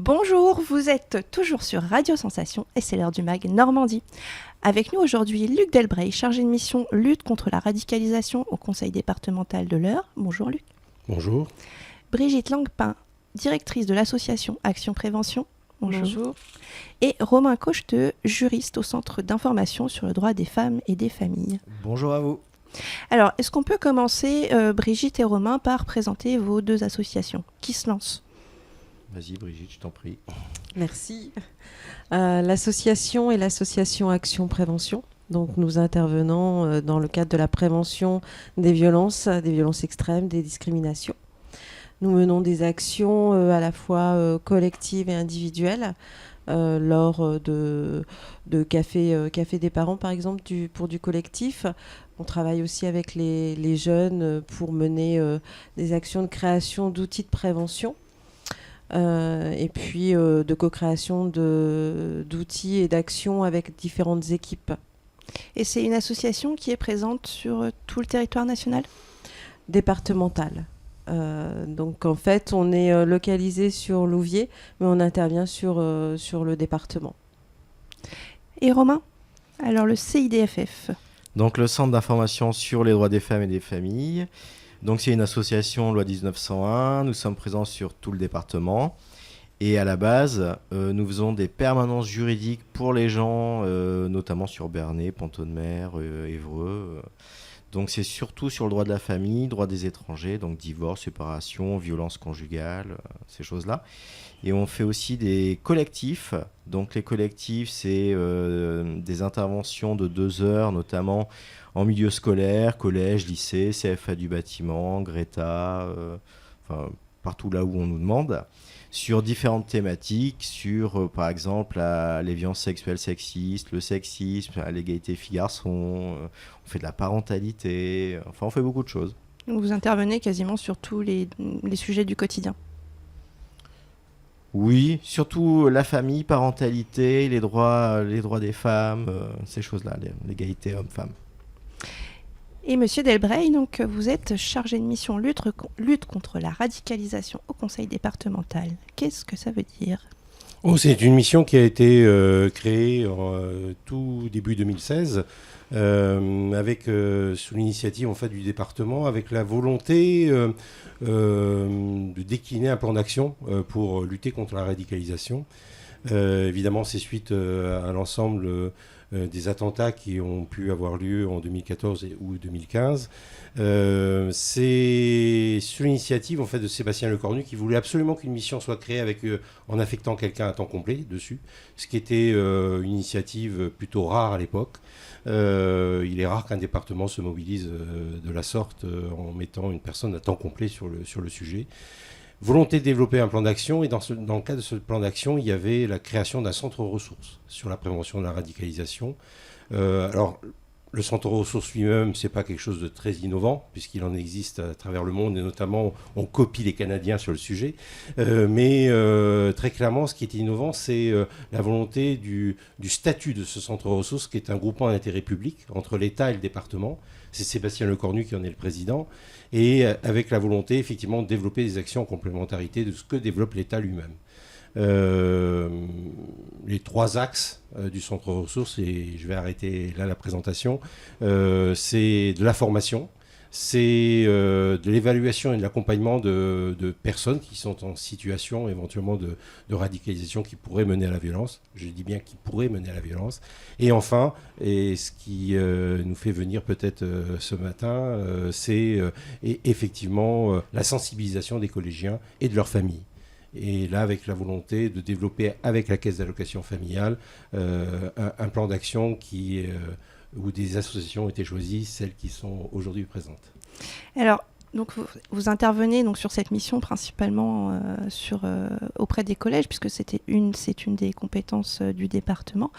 Bonjour, vous êtes toujours sur Radio Sensation et c'est l'heure du MAG Normandie. Avec nous aujourd'hui Luc Delbray, chargé de mission lutte contre la radicalisation au conseil départemental de l'Eure. Bonjour Luc. Bonjour. Brigitte Langpin, directrice de l'association Action Prévention. Bonjour. Et Romain Cocheteux, juriste au Centre d'information sur le droit des femmes et des familles. Bonjour à vous. Alors, est-ce qu'on peut commencer, Brigitte et Romain, par présenter vos deux associations? Qui se lance? Vas-y Brigitte, je t'en prie. Merci. L'association est l'association Action Prévention. Donc nous intervenons dans le cadre de la prévention des violences extrêmes, des discriminations. Nous menons des actions à la fois collectives et individuelles lors de café des parents, par exemple, pour du collectif. On travaille aussi avec les jeunes pour mener des actions de création d'outils de prévention. Et puis de co-création d'outils et d'actions avec différentes équipes. Et c'est une association qui est présente sur tout le territoire national? Départementale. Donc en fait, on est localisé sur Louviers, mais on intervient sur le département. Et Romain? Alors le CIDFF. Donc le Centre d'information sur les droits des femmes et des familles. Donc c'est une association loi 1901, nous sommes présents sur tout le département et à la base nous faisons des permanences juridiques pour les gens, notamment sur Bernay, Pont-de-Mer, Évreux. Donc c'est surtout sur le droit de la famille, droit des étrangers, donc divorce, séparation, violence conjugale, ces choses-là. Et on fait aussi des collectifs. Donc les collectifs, c'est des interventions de 2 heures, notamment en milieu scolaire, collège, lycée, CFA du bâtiment, Greta, partout là où on nous demande, sur différentes thématiques, sur par exemple les violences sexuelles sexistes, le sexisme, l'égalité filles-garçons, on fait de la parentalité, enfin on fait beaucoup de choses. Vous intervenez quasiment sur tous les sujets du quotidien. Oui, surtout la famille, parentalité, les droits des femmes, ces choses-là, l'égalité homme-femme. Et Monsieur Delbray, donc vous êtes chargé de mission lutte contre la radicalisation au conseil départemental. Qu'est-ce que ça veut dire? C'est une mission qui a été créée tout début 2016 sous l'initiative en fait, du département avec la volonté de décliner un plan d'action pour lutter contre la radicalisation. Évidemment, c'est suite à l'ensemble des attentats qui ont pu avoir lieu en 2014 ou 2015. C'est sur l'initiative en fait, de Sébastien Lecornu qui voulait absolument qu'une mission soit créée en affectant quelqu'un à temps complet dessus, ce qui était une initiative plutôt rare à l'époque. Il est rare qu'un département se mobilise de la sorte en mettant une personne à temps complet sur le sujet. Volonté de développer un plan d'action et dans le cadre de ce plan d'action, il y avait la création d'un centre ressources sur la prévention de la radicalisation. Alors, le centre ressources lui-même, c'est pas quelque chose de très innovant puisqu'il en existe à travers le monde et notamment on copie les Canadiens sur le sujet. Mais très clairement, ce qui est innovant, c'est la volonté du statut de ce centre ressources qui est un groupement d'intérêt public entre l'État et le département. C'est Sébastien Lecornu qui en est le président. Et avec la volonté, effectivement, de développer des actions en complémentarité de ce que développe l'État lui-même. Les 3 axes du centre ressources, et je vais arrêter là la présentation, c'est de la formation, c'est de l'évaluation et de l'accompagnement de personnes qui sont en situation éventuellement de radicalisation qui pourraient mener à la violence. Je dis bien qui pourraient mener à la violence. Et enfin, et ce qui nous fait venir peut-être ce matin, c'est effectivement la sensibilisation des collégiens et de leurs familles. Et là, avec la volonté de développer avec la caisse d'allocation familiale un plan d'action où des associations ont été choisies, celles qui sont aujourd'hui présentes. Alors, donc vous intervenez donc sur cette mission principalement auprès des collèges, puisque c'est une des compétences du département.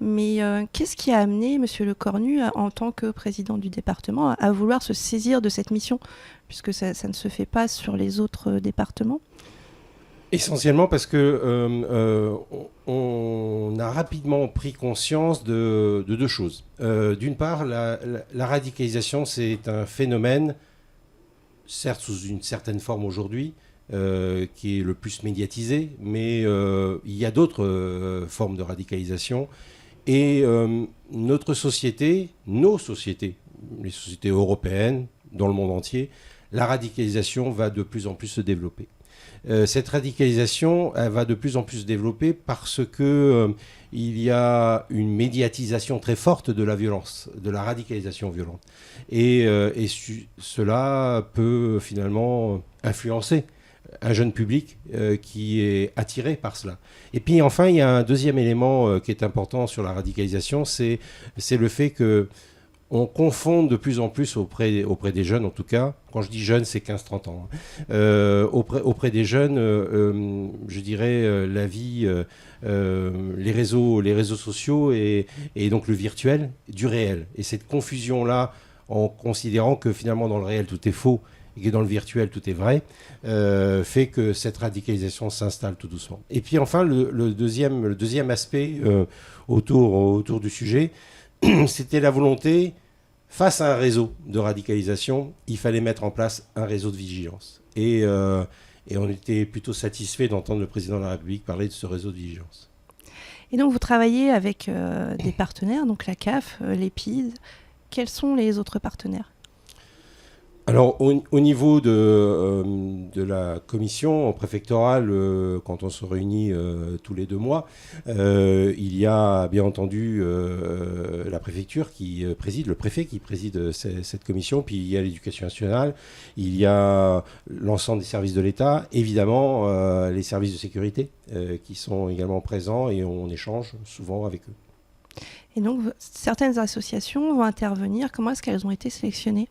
Mais qu'est-ce qui a amené M. Lecornu, en tant que président du département, à vouloir se saisir de cette mission, puisque ça ne se fait pas sur les autres départements? Essentiellement parce que on a rapidement pris conscience de 2 choses. D'une part, la radicalisation, c'est un phénomène, certes sous une certaine forme aujourd'hui, qui est le plus médiatisé, mais il y a d'autres formes de radicalisation. Et nos sociétés, les sociétés européennes, dans le monde entier, la radicalisation va de plus en plus se développer. Cette radicalisation, elle va de plus en plus se développer parce que il y a une médiatisation très forte de la violence, de la radicalisation violente. Et cela peut finalement influencer un jeune public qui est attiré par cela. Et puis enfin, il y a un deuxième élément qui est important sur la radicalisation, c'est le fait que on confond de plus en plus auprès des jeunes, en tout cas, quand je dis jeunes, c'est 15-30 ans, auprès des jeunes, je dirais la vie, les réseaux sociaux et donc le virtuel du réel. Et cette confusion-là, en considérant que finalement dans le réel tout est faux et que dans le virtuel tout est vrai, fait que cette radicalisation s'installe tout doucement. Et puis enfin, le deuxième aspect autour du sujet, c'était la volonté, face à un réseau de radicalisation, il fallait mettre en place un réseau de vigilance. Et on était plutôt satisfait d'entendre le président de la République parler de ce réseau de vigilance. Et donc vous travaillez avec des partenaires, donc la CAF, l'EPID. Quels sont les autres partenaires ? Alors, au niveau de la commission préfectorale, quand on se réunit tous les 2 mois, il y a bien entendu la préfecture qui préside, le préfet qui préside cette commission, puis il y a l'éducation nationale, il y a l'ensemble des services de l'État, évidemment les services de sécurité qui sont également présents et on échange souvent avec eux. Et donc, certaines associations vont intervenir. Comment est-ce qu'elles ont été sélectionnées ?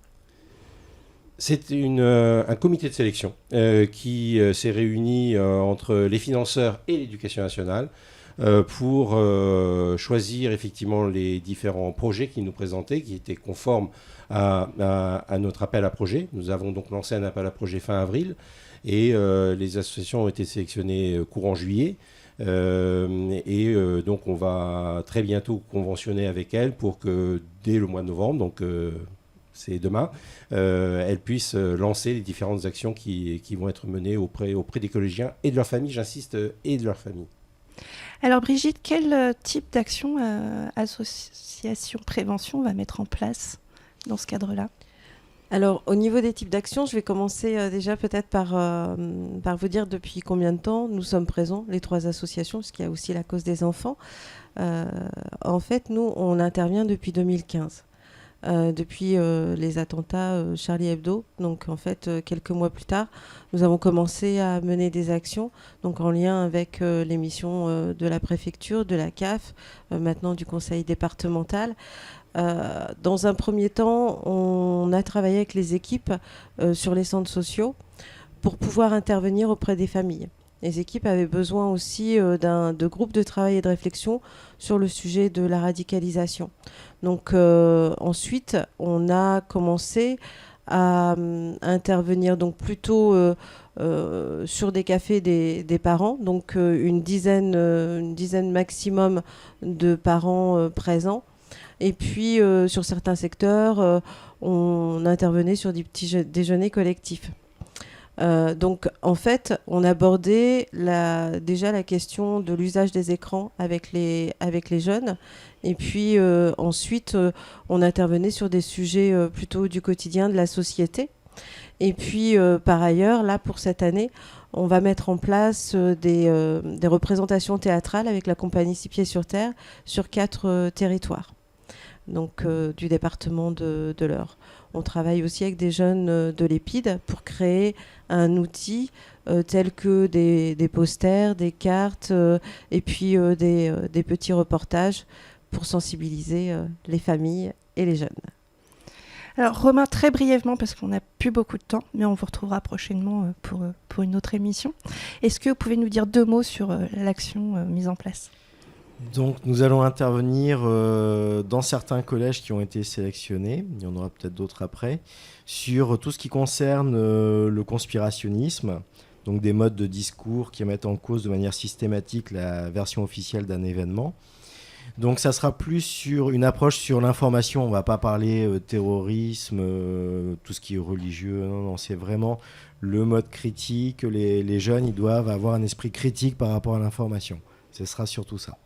C'est un comité de sélection qui s'est réuni entre les financeurs et l'éducation nationale pour choisir effectivement les différents projets qu'ils nous présentaient, qui étaient conformes à notre appel à projet. Nous avons donc lancé un appel à projet fin avril et les associations ont été sélectionnées courant juillet. Donc on va très bientôt conventionner avec elles pour que dès le mois de novembre, donc c'est demain, elles puissent lancer les différentes actions qui vont être menées auprès des collégiens et de leur famille, j'insiste, et de leur famille. Alors Brigitte, quel type d'action association prévention va mettre en place dans ce cadre-là ? Alors, au niveau des types d'actions, je vais commencer déjà peut-être par vous dire depuis combien de temps nous sommes présents, les 3 associations, parce qu'il y a aussi la cause des enfants. En fait, nous, on intervient depuis 2015. Depuis les attentats Charlie Hebdo. Donc en fait, quelques mois plus tard, nous avons commencé à mener des actions donc en lien avec les missions de la préfecture, de la CAF, maintenant du conseil départemental. Dans un premier temps, on a travaillé avec les équipes sur les centres sociaux pour pouvoir intervenir auprès des familles. Les équipes avaient besoin aussi de groupes de travail et de réflexion sur le sujet de la radicalisation. Donc ensuite, on a commencé à intervenir donc plutôt sur des cafés des parents, donc une dizaine maximum de parents présents. Et puis sur certains secteurs, on intervenait sur des petits déjeuners collectifs. Donc en fait, on abordait déjà la question de l'usage des écrans avec les jeunes. Et puis ensuite, on intervenait sur des sujets plutôt du quotidien de la société. Et puis par ailleurs, là pour cette année, on va mettre en place des représentations théâtrales avec la compagnie 6 Pieds sur Terre sur 4 territoires. Donc du département de l'Eure. On travaille aussi avec des jeunes de l'EPID pour créer un outil tel que des posters, des cartes et puis des petits reportages pour sensibiliser les familles et les jeunes. Alors Romain, très brièvement, parce qu'on n'a plus beaucoup de temps, mais on vous retrouvera prochainement pour une autre émission. Est-ce que vous pouvez nous dire 2 mots sur l'action mise en place ? Donc nous allons intervenir dans certains collèges qui ont été sélectionnés, il y en aura peut-être d'autres après, sur tout ce qui concerne le conspirationnisme, donc des modes de discours qui mettent en cause de manière systématique la version officielle d'un événement. Donc ça sera plus sur une approche sur l'information. On ne va pas parler terrorisme, tout ce qui est religieux. Non, non, c'est vraiment le mode critique. Les jeunes, ils doivent avoir un esprit critique par rapport à l'information. Ce sera surtout ça.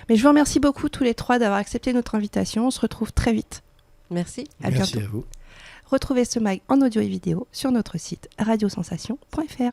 Mais je vous remercie beaucoup tous les trois d'avoir accepté notre invitation. On se retrouve très vite. Merci. Merci Bientôt. à vous. Retrouvez ce mag en audio et vidéo sur notre site radiosensation.fr.